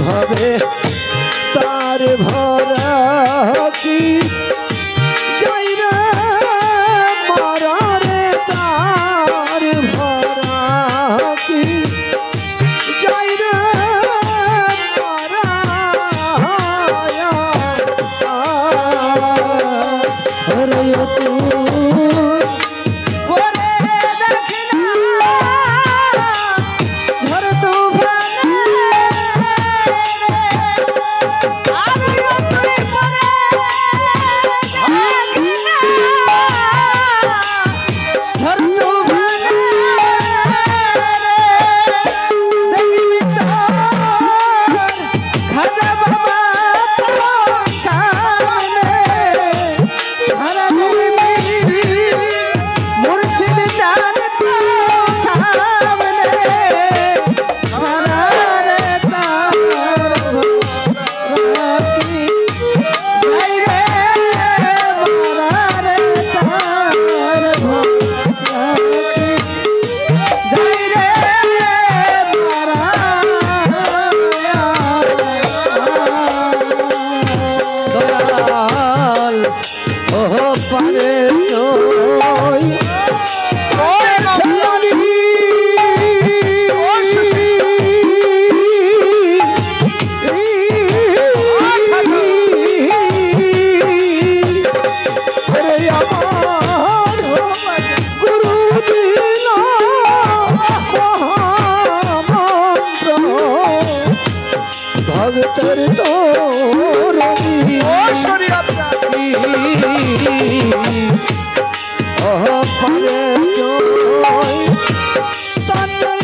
ভাবে তার ভরা কি যাই রে মারা রে তার ভরা কি যাই রে মারা হরে তুই ভক্তর তোর পারে তার খেলি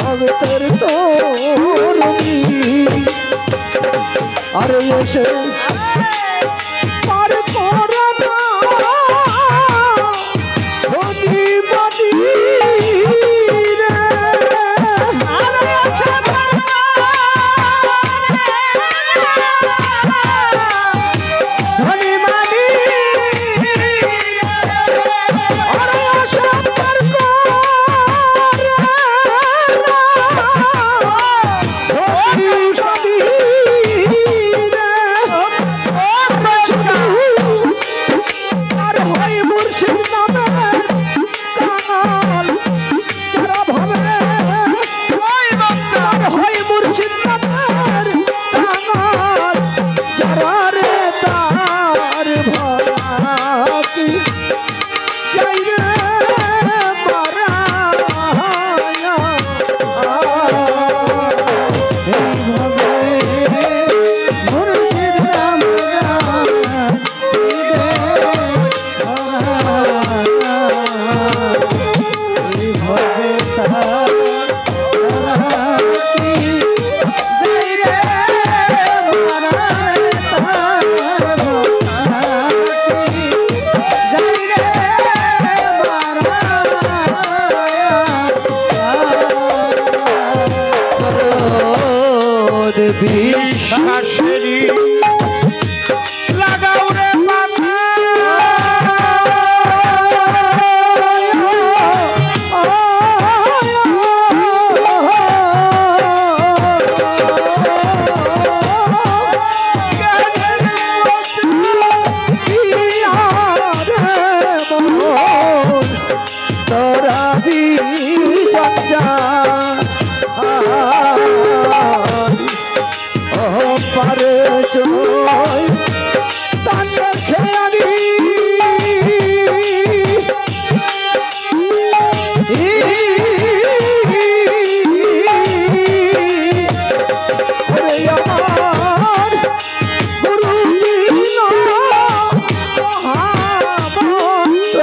ভক্তর তোর আরে এসে পার করে না হনি বাদি রে আরে এসে হনি বাদি আরে এসে পার বিশ্বাসেরই লাগাও রে মাথা তোরা বি পারে চই তার খেয়ালি আমার গুরু মহামন্ত্র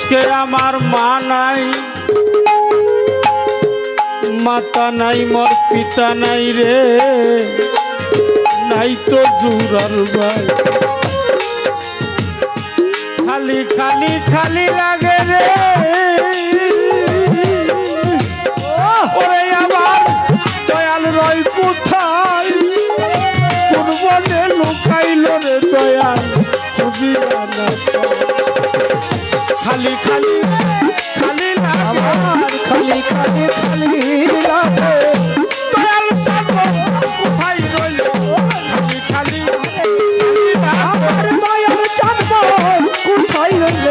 আজকে আমার মা নাই, মাতা নাই, মোর পিতা নাই রে, নাই তো জুরার ভাই। খালি খালি খালি লাগে রে, ওরে আমার দয়াল রয় কোথায়, কোন বনে লুকাইল রে দয়াল খুঁজিয়া না পাই। খালি খালি খালি লাগে, খালি খালি খালি লাগে, দয়াল চাঁদ কোথায় রইল, খালি খালি আমার দয়াল চাঁদ কোথায় রইল,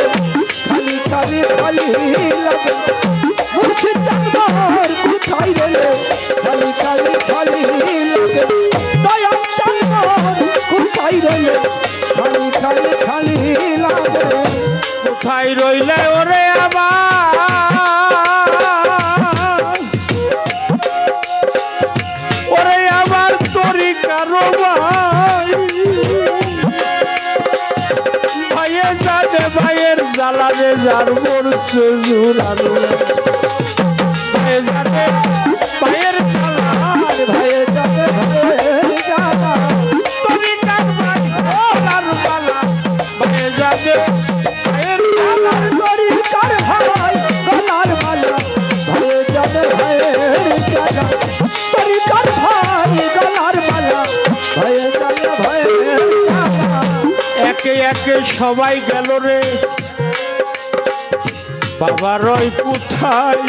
খালি খালি খালি লাগে, মুর্শিদ চাঁদ কোথায় রইল, খালি খালি খালি লাগে, দয়াল চাঁদ কোথায় রইল, খালি খালি খালি লাগে, কোথায় রইলে ওরে আমার, ওরে আমার তরি কারো ভাই, ভাইয়ে জানে ভাইয়ের জ্বালানে যার মরছে জুরানো, ভাইয়ে জানে ভাইয়ের জ্বালা, ভাইয়ে যাবে ভাইয়ের জ্বালা, তরি কার ভাই ওলার জ্বালা, ভাইয়ে জানে ভাইয়ের জ্বালা, আমার তরিকার ভাই গলার মালা, ভাইয়ে যাবে ভাইয়ের জ্বালা, তরিকার ভাই গলার মালা, ভাইয়ে যাবে ভাইয়ের জ্বালা, একে একে সবাই গেল রে, বাবা রয় কোথায়,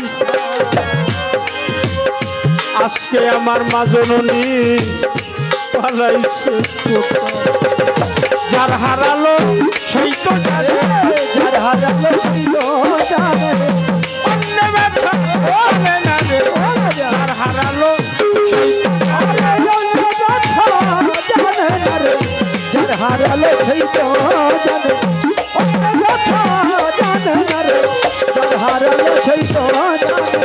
আজকে আমার মা জননী পালাইছে কোথায়, যার হারালো সেই তো জানে, যার হারালো সেই তো জানে, অন্য ব্যথা বলে না রে, যার হারালো সেই তো আরে অন্য ব্যথা জানে না রে, যার হারালো সেই তো জানে, অন্য ব্যথা জানে না রে, যার হারালো সেই তো জানে,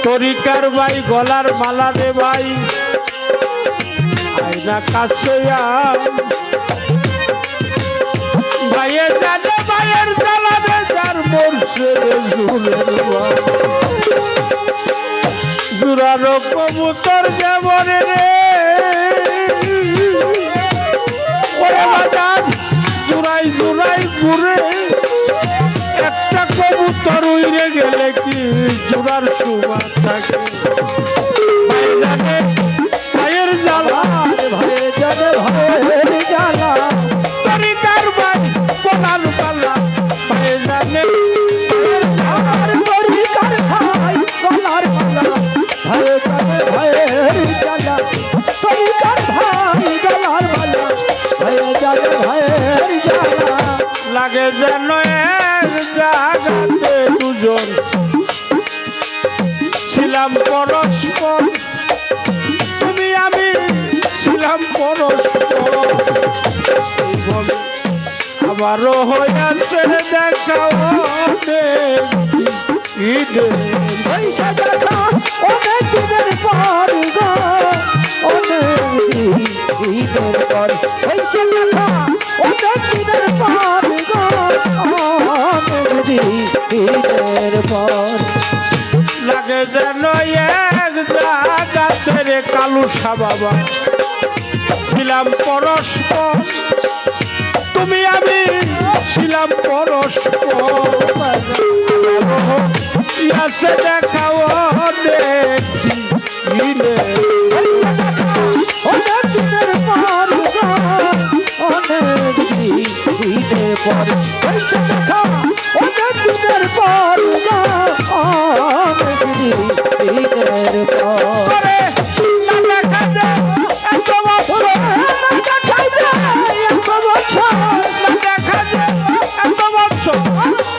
তরিকার ভাই গলার মালা রে ভাই, আয়না কাছে ভাইয়ে জানে ভাইয়ের জ্বালাবে যার মরছে রে জুরের ভাই, জুরানো কবুতর যেমন রে, ওরে বাজার জুরাই জুরাই ঘুরে, একটা কবুতর উড়ে গেলে কি জুরার সুমা থাকে, ভাই জানে ভাইয়ের জ্বালা, ভাইয়ে যাবে ভাইয়ের জ্বালা, তরিকার ভাই বলার পালা, ভাই জানে আমার তরিকার ভাই গলার মালা, ভাইয়ে যাবে ভাইয়ের জ্বালা, তরিকার ভাই গলার মালা, ভাইয়ে যাবে ভাইয়ের জ্বালা, লাগে যেন এক জায়গাতে দুজন ছিলাম পরস্পর, তুমি আমি ছিলাম পরস্পর, এইভাবে আবারও হইয়াছে দেখা অনেক ঈদের, পয়সা দেখা অনেক দিনের পর গো, অনেক দিনের পর, পয়সা দেখা অনেক দিনের পর গো, অনেক দিনের পর, লাগে যেন এক জায়গাতে রে কালুসা বাবা ছিলাম পরস্পর, তুমি আমি ছিলাম পরস্পর, ইয়াসে দেখাও অনেক দিনের, অনেক দিনের পর গো, অনেক দিনের পর, পয়সা দেখা অনেক দিনের পর গো, অনেক দিনের পর, করে না দেখা যায় এত বছর, না দেখাই যায় এত বছর, না দেখা যায় এত বছর,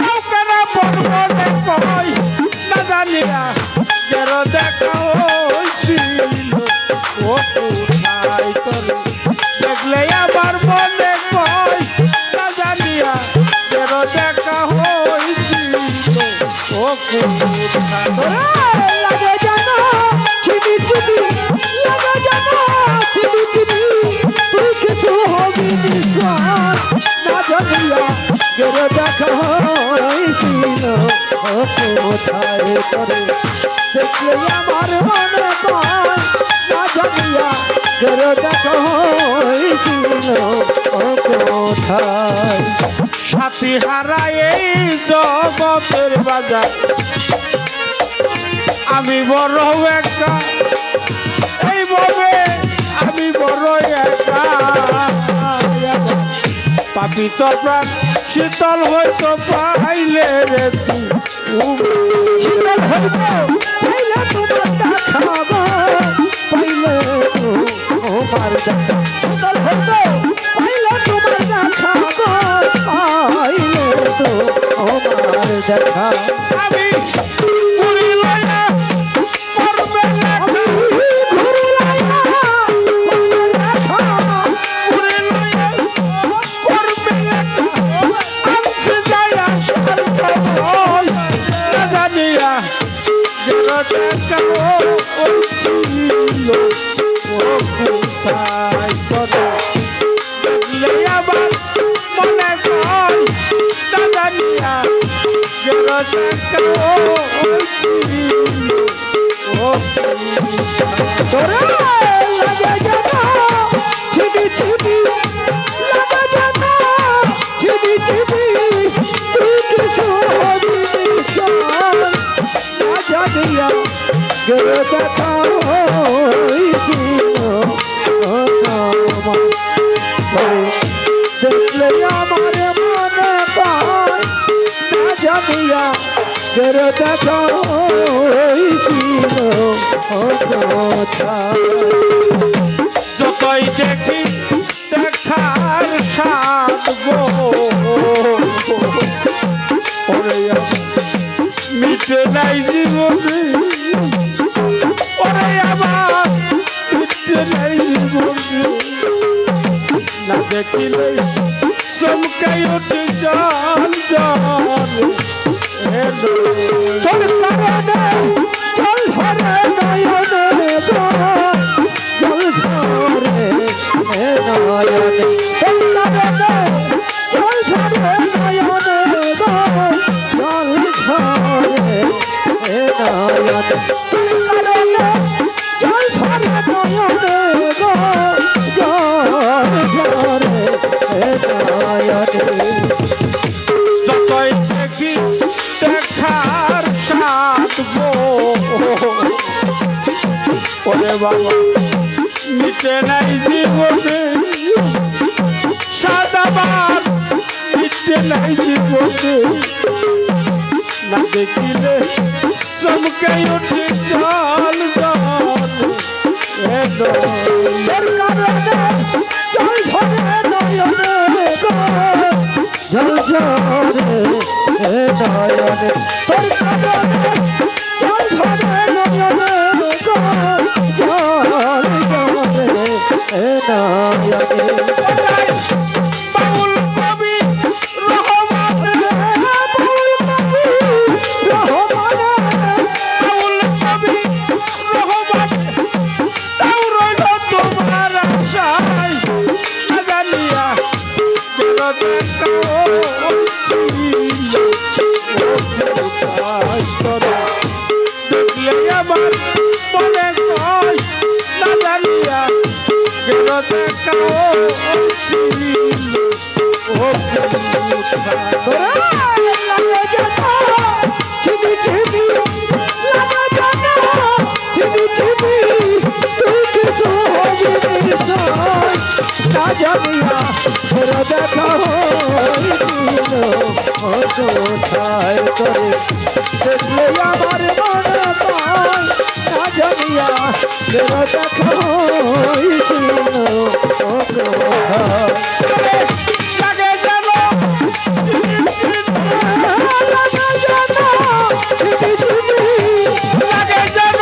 কাউকে না বলবো রে কই, না জানিয়া যেন দেখা হয়েছিল, ও কোথায় তোরে দেখলে আমার মনে কই, না জানিয়া যেন দেখা হয়েছিল, ও কোথায় লাগে জানো চিনি চিনি, লাগে জানো চিনি চিনি, তুই কিছু হবি নিশ্বাস না জানিয়া গেলে দেখা হয়েছিল, কোথায় করে দেখলে আমার মনে পায় না জানিয়া গেল দেখা হয়েছিল কোথায় সাথী হারাই এই জগতের বাজার আমি বড় একা এইভাবে আমি বড় একা পাপিত প্রাণ শীতল হইতো পাইলে রে শীতল হইতো পাইলে তোমার দেখা গো পাইলে তোমার দেখা শীতল হইতো পাইলে তোমার দেখা গো পাইলে তোমার দেখা আমি পুরি লয়া পরবে আমি ঘুরে লাইয়া দেখা পুরি লয়া পরবে আমছে যায়া সার খবর না জানিয়া গেল দেখা ছিল ও কোথায় করে দেখলে আবার মনে কয় না জানিয়া গেল দেখা ছিল ও তোরে লাগে জানা চিবি চিবি লাগে জানা চিবি চিবি তুই কিছু হবি না জানিয়া গেল দেখা হয়েছিল দেখলে আমার মনে পায় না জানিয়া গেল দেখা হয়েছিল যতই দেখি দেখার সাধ গো ওরে মিটে নাই জীবনে ওরে আমার মিটে নাই জীবনে না দেখিলে চমকাই ওঠে জান জান তোর কারণে জল ধরে নয়নে গো জল ধরে নয়নে তোর কারণে জল ধরে নয়নে গো জল ধরে নয়নে তোর কারণে জল ধরে নয়নে গো জল ধরে নয়নে যতই দেখি দেখার সাথ গো ওরে বাবা মিটে নাই জীবনে সাদাবার মিটে নাই জীবনে না দেখিলে চমকাই ওঠে জল জল তোর কারণে জল ধরে নয়নে গো জল ধরে নয়নে তোর কারণে জল ধরে নয়নে গো জল ধরে নয়নে বাউল কবি রহমানে বাউল কবি রহমানে তাও রইল তোমার আশায় না জানিয়া গেল দেখা দেখলে আমার মনে কয় না জানিয়া গেল দেখা তোরা লাগে জানা চিবি চিবি লাগে জানা চিবি চিবি তুই কিছু হবি না জানিয়া তোরা দেখা হয়েছিল কোথায় করে দেখলে আমার মনে পায় না জানিয়া তোরা দেখা হয়েছিল কোথায় লাগে যেন লাগে যেন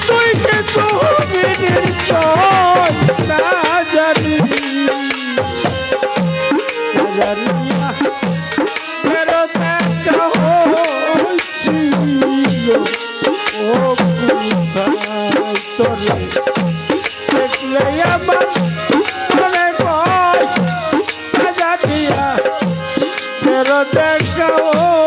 তুই কিছু হবি নিশ্চয় না জানি না জানিয়া ফেরো দেখা হয়েছিল ও কোথায় দেখাও